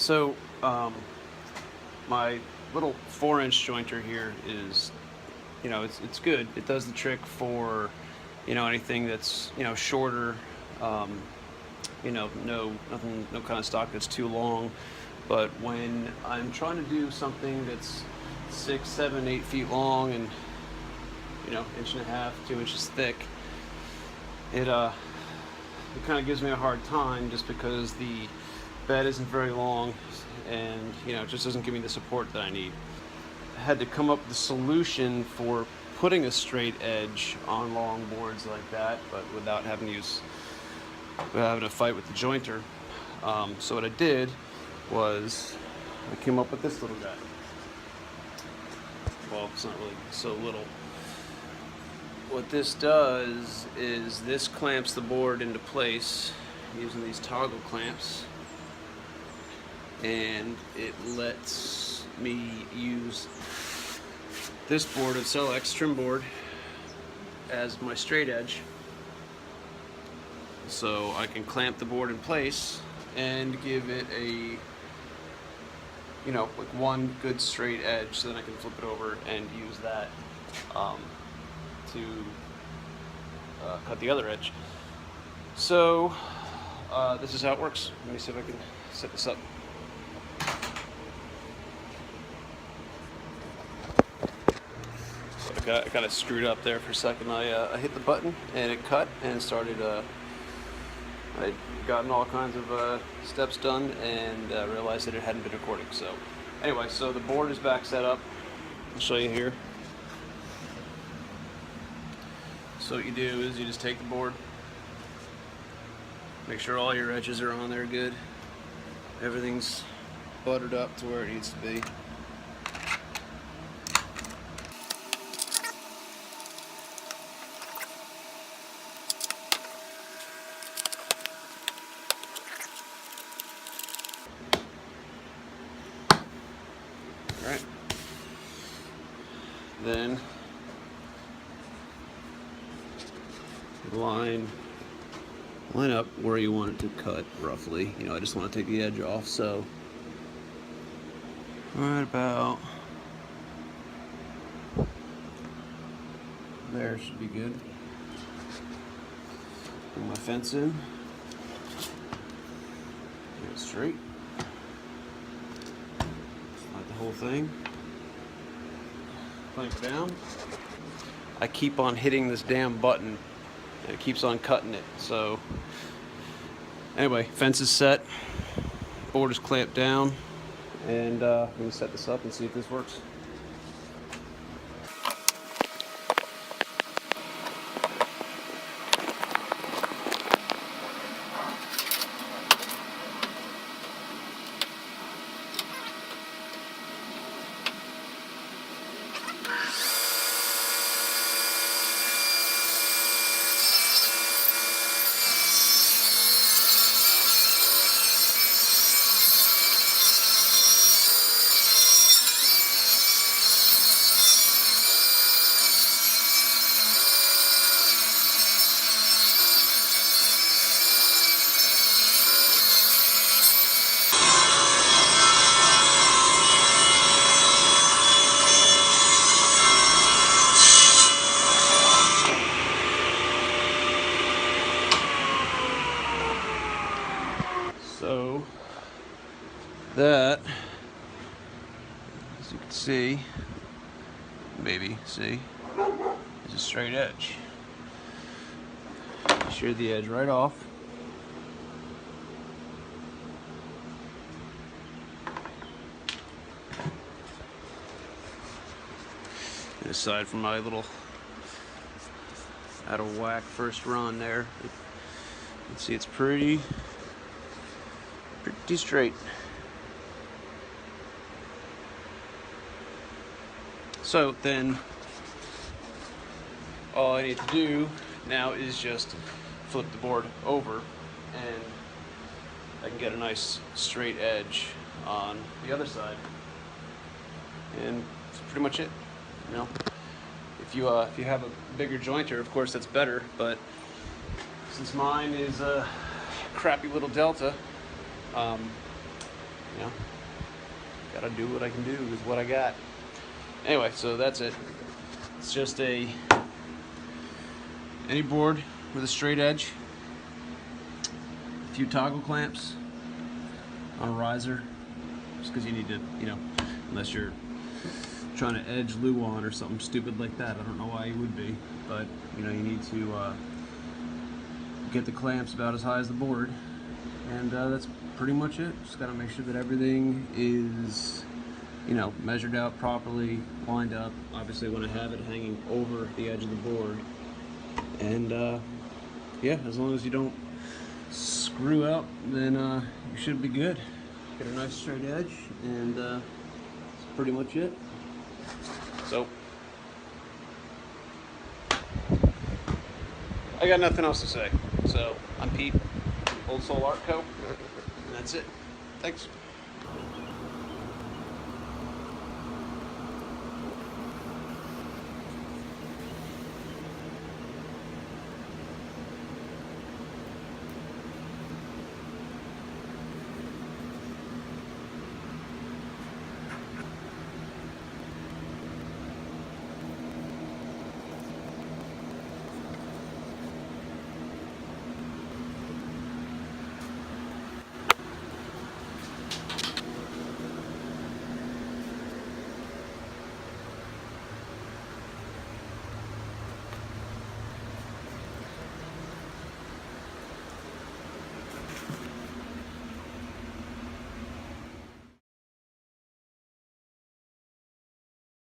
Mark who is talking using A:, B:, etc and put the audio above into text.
A: So, my little 4-inch jointer here is, it's good. It does the trick for, anything that's, shorter, no kind of stock that's too long. But when I'm trying to do something that's 6, 7, 8 feet long and, inch and a half, 2 inches thick, it kind of gives me a hard time just because the bed isn't very long and it just doesn't give me the support that I need. I had to come up with a solution for putting a straight edge on long boards like that, but without having to fight with the jointer. So what I did was I came up with this little guy. Well, it's not really so little. What this does is this clamps the board into place using these toggle clamps, and it lets me use this board of Celex trim board as my straight edge, so I can clamp the board in place and give it a like one good straight edge, so then I can flip it over and use that to cut the other edge. So this is how it works. Let me see if I can set this up. So I got it screwed up there for a second. I hit the button and it cut and started. I'd gotten all kinds of steps done and realized that it hadn't been recording. So anyway, so the board is back set up. I'll show you here. So what you do is you just take the board, make sure all your edges are on there good, everything's buttered up to where it needs to be. Alright, then line up where you want it to cut roughly. I just want to take the edge off, so right about there should be good. Bring my fence in, get it straight, slide the whole thing, clamp down. I keep on hitting this damn button and it keeps on cutting it. So anyway, fence is set, board is clamped down, and I'm going to set this up and see if this works. So that, as you can see, maybe see, is a straight edge. Shear the edge right off. And aside from my little out of whack first run there, you can see it's pretty straight. So then all I need to do now is just flip the board over and I can get a nice straight edge on the other side. And that's pretty much it. If you have a bigger jointer, of course that's better, but since mine is a crappy little Delta, You know, gotta do what I can do with what I got. Anyway, so that's it. It's just any board with a straight edge, a few toggle clamps on a riser, just because you need to, you know, unless you're trying to edge Luan or something stupid like that. I don't know why you would be, but you know, you need to get the clamps about as high as the board, and that's pretty much it. Just got to make sure that everything is, you know, measured out properly, lined up. Obviously, I want to have it hanging over the edge of the board, and yeah, as long as you don't screw up, then you should be good. Get a nice straight edge, and that's pretty much it. So I got nothing else to say. So I'm Pete, Old Soul Art Co. And that's it. Thanks.